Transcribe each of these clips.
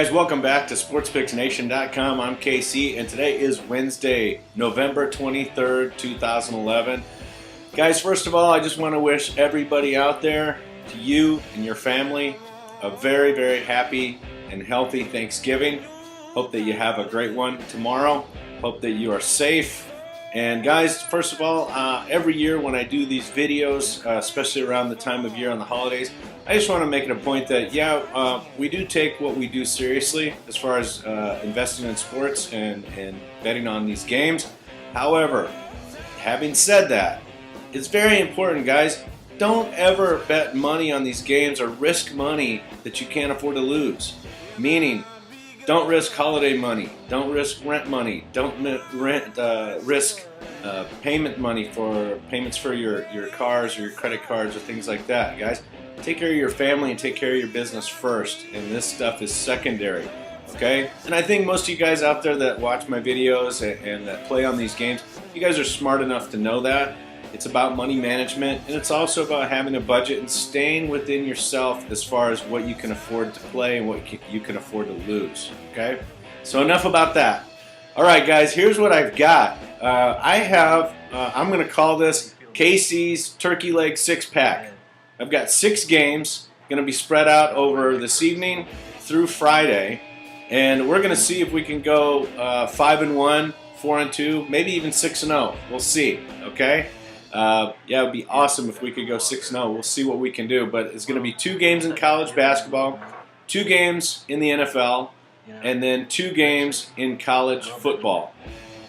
guys, welcome back to SportsPicksNation.com. I'm KC, and today is Wednesday, November 23rd, 2011. Guys, first of all, I just want to wish everybody out there, to you and your family, a very, very happy and healthy Thanksgiving. Hope that you have a great one tomorrow. Hope that you are safe. And guys, first of all, every year when I do these videos, especially around the time of year on the holidays, I just want to make it a point that, we do take what we do seriously as far as investing in sports and betting on these games. However, having said that, it's very important, guys. Don't ever bet money on these games or risk money that you can't afford to lose. Meaning, don't risk holiday money. Don't risk rent money. Don't risk payment money for payments for your cars or your credit cards or things like that, guys. Take care of your family and take care of your business first, and this stuff is secondary, okay? And I think most of you guys out there that watch my videos and that play on these games, you guys are smart enough to know that. It's about money management, and it's also about having a budget and staying within yourself as far as what you can afford to play and what you can afford to lose, okay? So enough about that. All right, guys, here's what I've got. I'm going to call this KC's Turkey Leg Six-Pack. I've got 6 games going to be spread out over this evening through Friday, and we're going to see if we can go 5-1, 4-2, maybe even 6-0. We'll see, okay? It would be awesome if we could go 6-0. We'll see what we can do, but it's going to be 2 games in college basketball, 2 games in the NFL, and then 2 games in college football.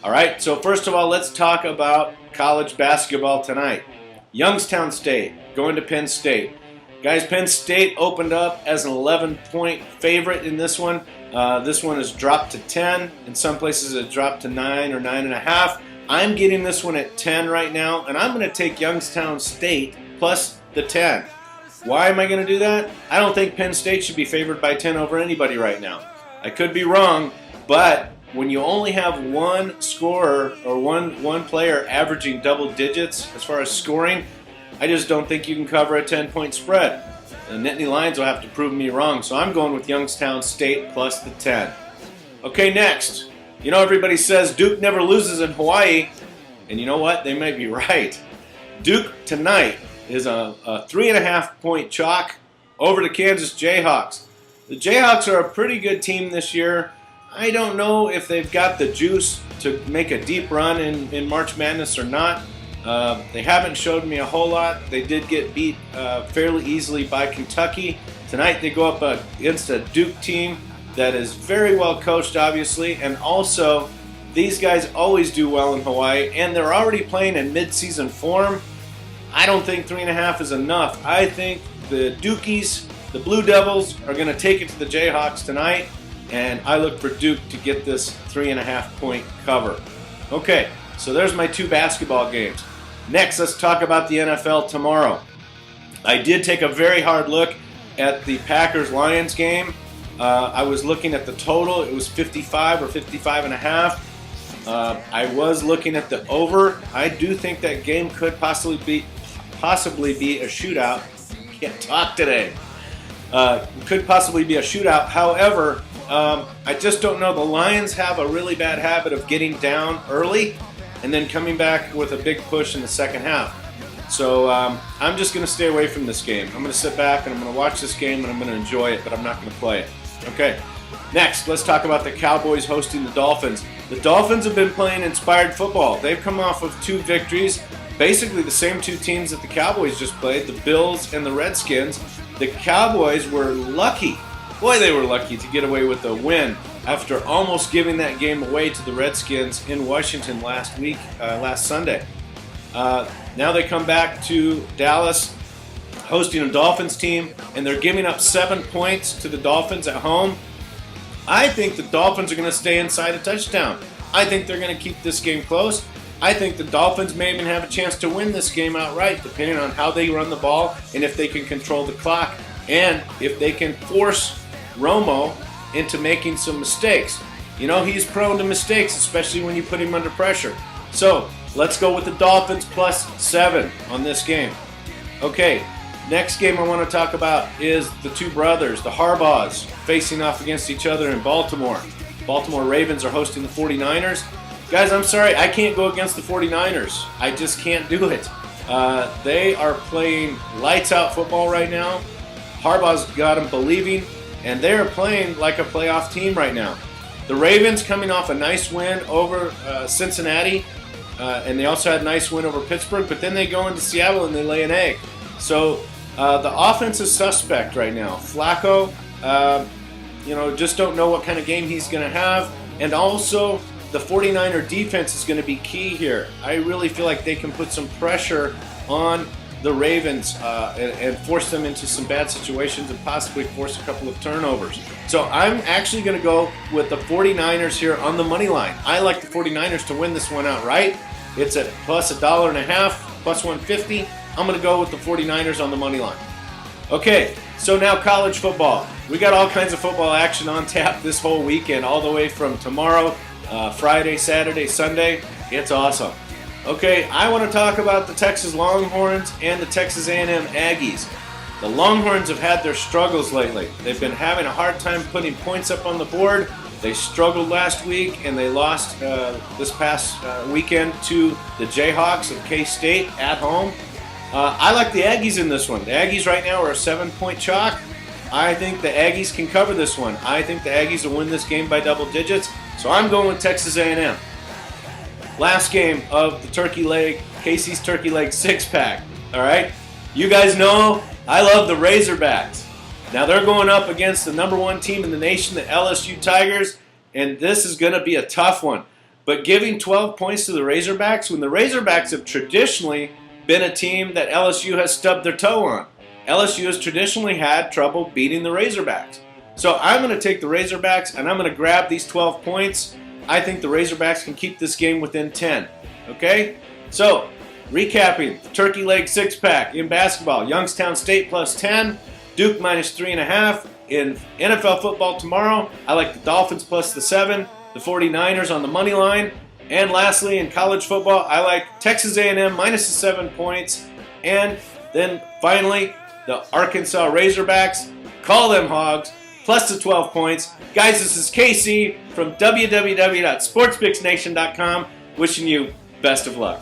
All right, so first of all, let's talk about college basketball tonight. Youngstown State going to Penn State. Guys, Penn State opened up as an 11-point favorite in this one. This one has dropped to 10. In some places it dropped to 9 or 9.5. I'm getting this one at 10 right now, and I'm going to take Youngstown State plus the 10. Why am I going to do that? I don't think Penn State should be favored by 10 over anybody right now. I could be wrong, but when you only have one scorer or one player averaging double digits as far as scoring, I just don't think you can cover a 10-point spread. The Nittany Lions will have to prove me wrong, so I'm going with Youngstown State plus the 10. Okay, next. You know, everybody says Duke never loses in Hawaii, and you know what? They might be right. Duke tonight is a 3.5-point chalk over the Kansas Jayhawks. The Jayhawks are a pretty good team this year. I don't know if they've got the juice to make a deep run in March Madness or not. They haven't showed me a whole lot. They did get beat fairly easily by Kentucky. Tonight they go up against a Duke team that is very well coached, obviously, and also these guys always do well in Hawaii, and they're already playing in mid-season form. I don't think 3.5 is enough. I think the Dukies, the Blue Devils, are going to take it to the Jayhawks tonight, and I look for Duke to get this 3.5-point cover. Okay, so there's my 2 basketball games. Next, let's talk about the NFL tomorrow. I did take a very hard look at the Packers-Lions game. I was looking at the total. It was 55 or 55.5. I was looking at the over. I do think that game could possibly be a shootout. Can't talk today. Could possibly be a shootout. However, I just don't know. The Lions have a really bad habit of getting down early and then coming back with a big push in the second half. So I'm just going to stay away from this game. I'm going to sit back and I'm going to watch this game and I'm going to enjoy it, but I'm not going to play it. Okay, next, let's talk about the Cowboys hosting the Dolphins. The Dolphins have been playing inspired football. They've come off of 2 victories, basically the same 2 teams that the Cowboys just played, the Bills and the Redskins. The Cowboys were lucky. Boy, they were lucky to get away with the win after almost giving that game away to the Redskins in Washington last Sunday. Now they come back to Dallas, hosting a Dolphins team, and they're giving up 7 points to the Dolphins at home. I think the Dolphins are going to stay inside a touchdown. I think they're going to keep this game close. I think the Dolphins may even have a chance to win this game outright, depending on how they run the ball and if they can control the clock and if they can force Romo into making some mistakes. You know, he's prone to mistakes, especially when you put him under pressure. So let's go with the Dolphins plus 7 on this game. Okay, Next game I want to talk about is the two brothers, the Harbaughs, facing off against each other in Baltimore. Baltimore Ravens are hosting the 49ers. Guys, I'm sorry, I can't go against the 49ers. I just can't do it. They are playing lights-out football right now. Harbaugh's got them believing, and they are playing like a playoff team right now. The Ravens coming off a nice win over Cincinnati, and they also had a nice win over Pittsburgh, but then they go into Seattle and they lay an egg. So the offense is suspect right now. Flacco, just don't know what kind of game he's going to have, and also the 49er defense is going to be key here. I really feel like they can put some pressure on the Ravens and force them into some bad situations and possibly force a couple of turnovers. So I'm actually going to go with the 49ers here on the money line. I like the 49ers to win this one outright. It's at plus $1.50, plus 150. I'm going to go with the 49ers on the money line. Okay, so now college football. We got all kinds of football action on tap this whole weekend, all the way from tomorrow, Friday, Saturday, Sunday. It's awesome. Okay, I want to talk about the Texas Longhorns and the Texas A&M Aggies. The Longhorns have had their struggles lately. They've been having a hard time putting points up on the board. They struggled last week, and they lost this past weekend to the Jayhawks of K-State at home. I like the Aggies in this one. The Aggies right now are a 7-point chalk. I think the Aggies can cover this one. I think the Aggies will win this game by double digits, so I'm going with Texas A&M. Last game of the turkey leg, Casey's Turkey Leg 6-pack. All right, you guys know I love the Razorbacks. Now they're going up against the #1 team in the nation, the LSU Tigers, and this is going to be a tough one. But giving 12 points to the Razorbacks, when the Razorbacks have traditionally been a team that LSU has stubbed their toe on. LSU has traditionally had trouble beating the Razorbacks. So I'm going to take the Razorbacks, and I'm going to grab these 12 points. I think the Razorbacks can keep this game within 10. Okay? So, recapping, the Turkey Leg 6-pack in basketball. Youngstown State plus 10. Duke minus 3.5. In NFL football tomorrow, I like the Dolphins plus the 7. The 49ers on the money line. And lastly, in college football, I like Texas A&M minus the 7 points. And then finally, the Arkansas Razorbacks. Call them Hogs. Plus the 12 points. Guys, this is KC from www.sportspixnation.com wishing you best of luck.